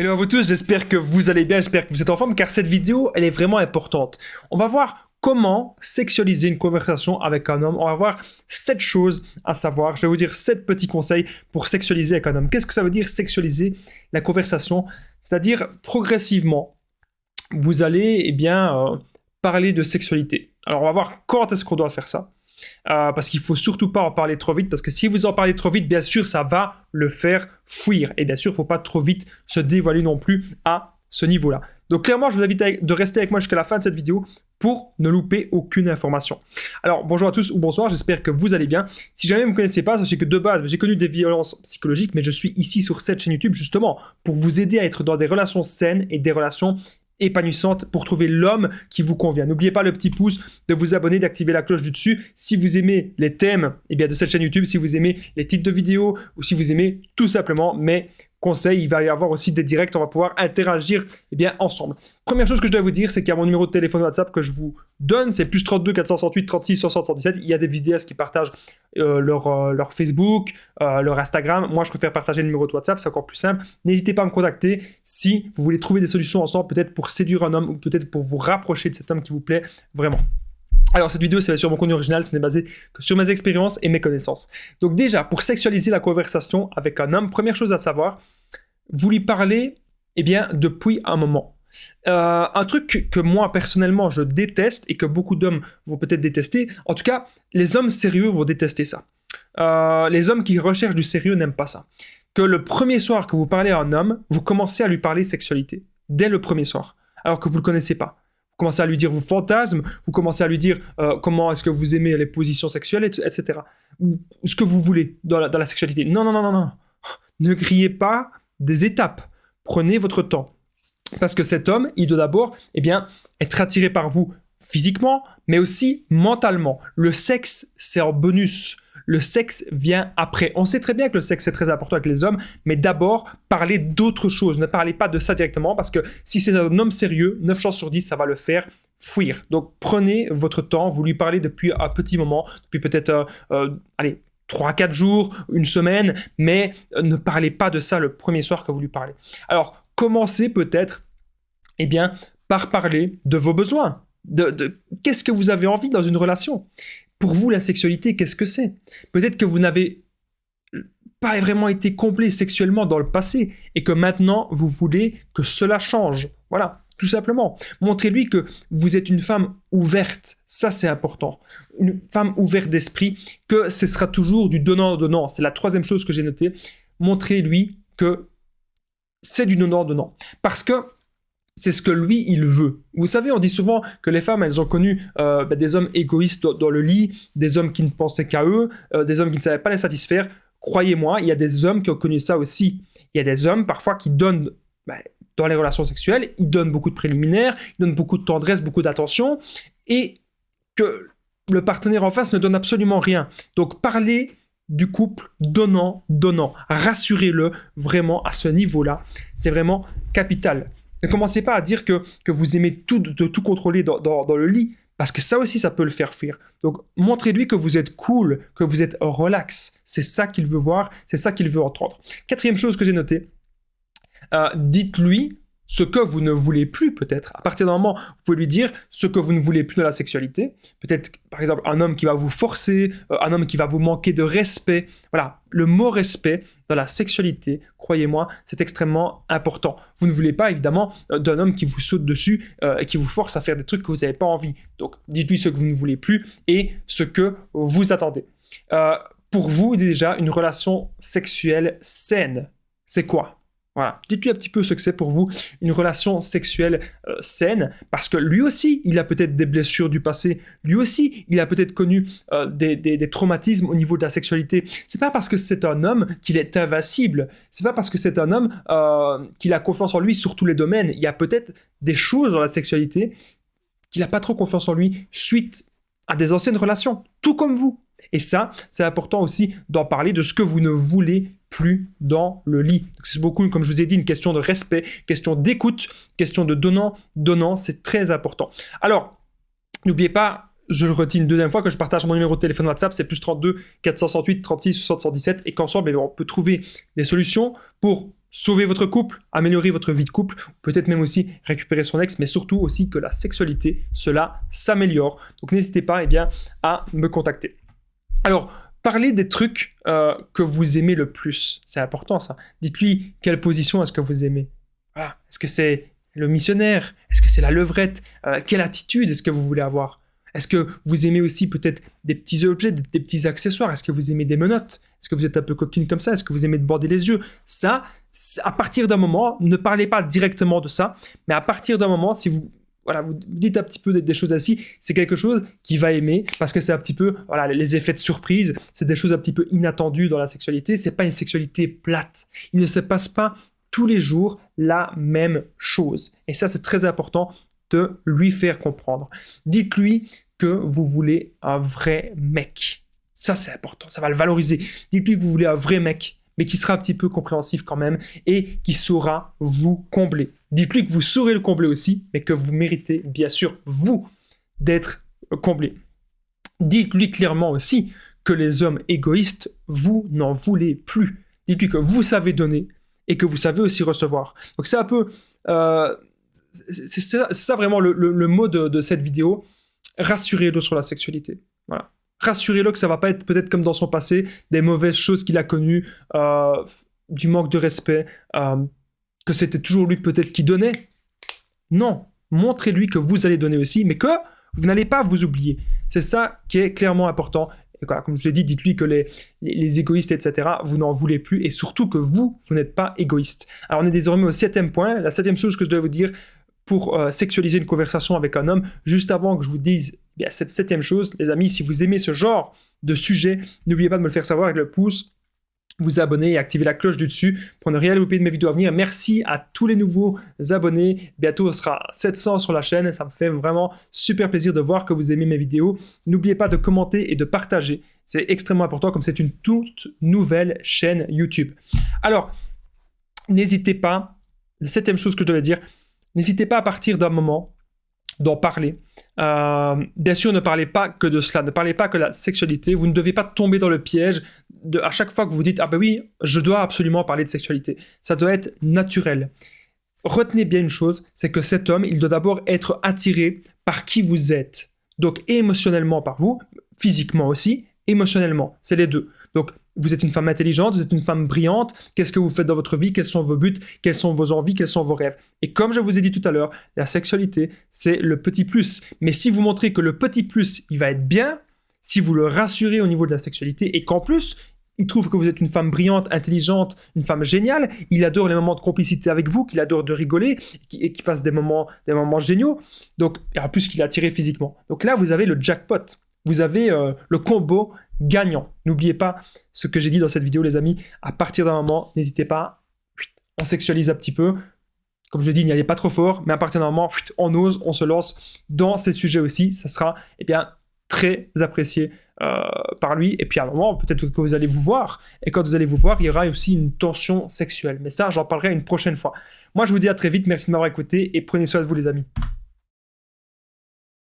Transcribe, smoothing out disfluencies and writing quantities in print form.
Hello à vous tous, j'espère que vous allez bien, j'espère que vous êtes en forme car cette vidéo elle est vraiment importante. On va voir comment sexualiser une conversation avec un homme. On va voir 7 choses à savoir. Je vais vous dire 7 petits conseils pour sexualiser avec un homme. Qu'est-ce que ça veut dire sexualiser la conversation? C'est-à-dire progressivement, vous allez parler de sexualité. Alors on va voir quand est-ce qu'on doit faire ça. Parce qu'il ne faut surtout pas en parler trop vite, parce que si vous en parlez trop vite, bien sûr, ça va le faire fuir. Et bien sûr, il ne faut pas trop vite se dévoiler non plus à ce niveau-là. Donc clairement, je vous invite de rester avec moi jusqu'à la fin de cette vidéo pour ne louper aucune information. Alors, bonjour à tous ou bonsoir, j'espère que vous allez bien. Si jamais vous ne me connaissez pas, sachez que de base, j'ai connu des violences psychologiques, mais je suis ici sur cette chaîne YouTube justement pour vous aider à être dans des relations saines et des relations épanouissante pour trouver l'homme qui vous convient. N'oubliez pas le petit pouce, de vous abonner, d'activer la cloche du dessus. Si vous aimez les thèmes de cette chaîne YouTube, si vous aimez les titres de vidéos ou si vous aimez tout simplement mes conseils, il va y avoir aussi des directs, on va pouvoir interagir ensemble. Première chose que je dois vous dire, c'est qu'il y a mon numéro de téléphone WhatsApp que je vous donne, c'est plus 32 468 36 77. Il y a des vidéastes qui partagent leur Facebook, leur Instagram. Moi, je préfère partager le numéro de WhatsApp, c'est encore plus simple. N'hésitez pas à me contacter si vous voulez trouver des solutions ensemble, peut-être pour séduire un homme ou peut-être pour vous rapprocher de cet homme qui vous plaît vraiment. Alors cette vidéo c'est sur mon contenu original, ce n'est basé que sur mes expériences et mes connaissances. Donc déjà, pour sexualiser la conversation avec un homme, première chose à savoir, vous lui parlez depuis un moment. Un truc que moi personnellement je déteste et que beaucoup d'hommes vont peut-être détester, en tout cas les hommes sérieux vont détester ça. Les hommes qui recherchent du sérieux n'aiment pas ça. Que le premier soir que vous parlez à un homme, vous commencez à lui parler sexualité, dès le premier soir, alors que vous ne le connaissez pas. Vous commencez à lui dire vos fantasmes, vous commencez à lui dire comment est-ce que vous aimez les positions sexuelles, etc. Ou ce que vous voulez dans la sexualité. Non. Ne grillez pas des étapes. Prenez votre temps. Parce que cet homme, il doit d'abord être attiré par vous physiquement, mais aussi mentalement. Le sexe, c'est en bonus. Le sexe vient après. On sait très bien que le sexe est très important avec les hommes, mais d'abord, parlez d'autre chose. Ne parlez pas de ça directement, parce que si c'est un homme sérieux, 9 chances sur 10, ça va le faire fuir. Donc, prenez votre temps, vous lui parlez depuis un petit moment, depuis peut-être, 3-4 jours, une semaine, mais ne parlez pas de ça le premier soir que vous lui parlez. Alors, commencez peut-être, par parler de vos besoins. De qu'est-ce que vous avez envie dans une relation? Pour vous, la sexualité, qu'est-ce que c'est? Peut-être que vous n'avez pas vraiment été complet sexuellement dans le passé et que maintenant, vous voulez que cela change. Voilà, tout simplement. Montrez-lui que vous êtes une femme ouverte. Ça, c'est important. Une femme ouverte d'esprit, que ce sera toujours du donnant-donnant. C'est la troisième chose que j'ai notée. Montrez-lui que c'est du donnant-donnant. Parce que c'est ce que lui, il veut. Vous savez, on dit souvent que les femmes, elles ont connu des hommes égoïstes dans le lit, des hommes qui ne pensaient qu'à eux, des hommes qui ne savaient pas les satisfaire. Croyez-moi, il y a des hommes qui ont connu ça aussi. Il y a des hommes, parfois, qui donnent, dans les relations sexuelles, ils donnent beaucoup de préliminaires, ils donnent beaucoup de tendresse, beaucoup d'attention, et que le partenaire en face ne donne absolument rien. Donc, parlez du couple donnant. Rassurez-le vraiment à ce niveau-là. C'est vraiment capital. Ne commencez pas à dire que vous aimez de tout contrôler dans le lit, parce que ça aussi, ça peut le faire fuir. Donc, montrez-lui que vous êtes cool, que vous êtes relax. C'est ça qu'il veut voir, c'est ça qu'il veut entendre. Quatrième chose que j'ai notée, dites-lui ce que vous ne voulez plus peut-être. À partir d'un moment, vous pouvez lui dire ce que vous ne voulez plus de la sexualité. Peut-être, par exemple, un homme qui va vous forcer, un homme qui va vous manquer de respect. Voilà, le mot respect dans la sexualité, croyez-moi, c'est extrêmement important. Vous ne voulez pas, évidemment, d'un homme qui vous saute dessus et qui vous force à faire des trucs que vous n'avez pas envie. Donc, dites-lui ce que vous ne voulez plus et ce que vous attendez. Pour vous, déjà, une relation sexuelle saine, c'est quoi ? Voilà, dites-lui un petit peu ce que c'est pour vous une relation sexuelle saine, parce que lui aussi, il a peut-être des blessures du passé, lui aussi, il a peut-être connu des traumatismes au niveau de la sexualité. C'est pas parce que c'est un homme qu'il est invincible, c'est pas parce que c'est un homme qu'il a confiance en lui sur tous les domaines. Il y a peut-être des choses dans la sexualité qu'il n'a pas trop confiance en lui suite à des anciennes relations, tout comme vous. Et ça, c'est important aussi d'en parler de ce que vous ne voulez plus dans le lit. Donc c'est beaucoup, comme je vous ai dit, une question de respect, question d'écoute, question de donnant, c'est très important. Alors, n'oubliez pas, je le redis une deuxième fois, que je partage mon numéro de téléphone WhatsApp, c'est plus 32 468 36 77 et qu'ensemble, on peut trouver des solutions pour sauver votre couple, améliorer votre vie de couple, peut-être même aussi récupérer son ex, mais surtout aussi que la sexualité, cela s'améliore. Donc n'hésitez pas à me contacter. Alors, parlez des trucs que vous aimez le plus. C'est important ça. Dites-lui quelle position est-ce que vous aimez. Voilà. Est-ce que c'est le missionnaire? Est-ce que c'est la levrette? Quelle attitude est-ce que vous voulez avoir? Est-ce que vous aimez aussi peut-être des petits objets, des petits accessoires? Est-ce que vous aimez des menottes? Est-ce que vous êtes un peu coquine comme ça? Est-ce que vous aimez de border les yeux? Ça, à partir d'un moment, ne parlez pas directement de ça, mais à partir d'un moment, si vous dites un petit peu des choses ainsi, c'est quelque chose qu'il va aimer parce que c'est un petit peu les effets de surprise, c'est des choses un petit peu inattendues dans la sexualité, c'est pas une sexualité plate. Il ne se passe pas tous les jours la même chose. Et ça, c'est très important de lui faire comprendre. Dites-lui que vous voulez un vrai mec. Ça, c'est important, ça va le valoriser. Dites-lui que vous voulez un vrai mec, mais qui sera un petit peu compréhensif quand même et qui saura vous combler. Dites-lui que vous saurez le combler aussi, mais que vous méritez, bien sûr, vous, d'être comblé. Dites-lui clairement aussi que les hommes égoïstes, vous n'en voulez plus. Dites-lui que vous savez donner et que vous savez aussi recevoir. Donc c'est un peu... c'est ça vraiment le mot de cette vidéo. Rassurez-le sur la sexualité. Voilà. Rassurez-le que ça va pas être peut-être comme dans son passé, des mauvaises choses qu'il a connues, du manque de respect, que c'était toujours lui peut-être qui donnait. Non, montrez-lui que vous allez donner aussi, mais que vous n'allez pas vous oublier. C'est ça qui est clairement important. Et voilà, comme je l'ai dit, dites-lui que les égoïstes, etc., vous n'en voulez plus, et surtout que vous n'êtes pas égoïste. Alors on est désormais au 7e point. La 7e chose que je dois vous dire pour sexualiser une conversation avec un homme, juste avant que je vous dise cette 7e chose, les amis, si vous aimez ce genre de sujet, n'oubliez pas de me le faire savoir avec le pouce, vous abonner et activer la cloche du dessus pour ne rien louper de mes vidéos à venir. Merci à tous les nouveaux abonnés. Bientôt, on sera 700 sur la chaîne. Ça me fait vraiment super plaisir de voir que vous aimez mes vidéos. N'oubliez pas de commenter et de partager. C'est extrêmement important comme c'est une toute nouvelle chaîne YouTube. Alors, n'hésitez pas, la 7e chose que je devais dire, n'hésitez pas à partir d'un moment d'en parler. Bien sûr, ne parlez pas que de cela, ne parlez pas que de la sexualité. Vous ne devez pas tomber dans le piège à chaque fois que vous dites « Ah ben oui, je dois absolument parler de sexualité ». Ça doit être naturel. Retenez bien une chose, c'est que cet homme, il doit d'abord être attiré par qui vous êtes. Donc émotionnellement par vous, physiquement aussi, émotionnellement, c'est les deux. Donc vous êtes une femme intelligente, vous êtes une femme brillante, qu'est-ce que vous faites dans votre vie, quels sont vos buts, quelles sont vos envies, quels sont vos rêves. Et comme je vous ai dit tout à l'heure, la sexualité, c'est le petit plus. Mais si vous montrez que le petit plus, il va être bien, si vous le rassurez au niveau de la sexualité et qu'en plus, il trouve que vous êtes une femme brillante, intelligente, une femme géniale, il adore les moments de complicité avec vous, qu'il adore de rigoler et qu'il passe des moments géniaux, donc, et en plus qu'il est attiré physiquement. Donc là, vous avez le jackpot, vous avez le combo gagnant. N'oubliez pas ce que j'ai dit dans cette vidéo, les amis, à partir d'un moment, n'hésitez pas, on sexualise un petit peu, comme je dis, n'y allez pas trop fort, mais à partir d'un moment, on ose, on se lance dans ces sujets aussi, ça sera, très apprécié par lui, et puis à un moment, peut-être que vous allez vous voir, et quand vous allez vous voir, il y aura aussi une tension sexuelle, mais ça, j'en parlerai une prochaine fois. Moi, je vous dis à très vite, merci de m'avoir écouté, et prenez soin de vous, les amis.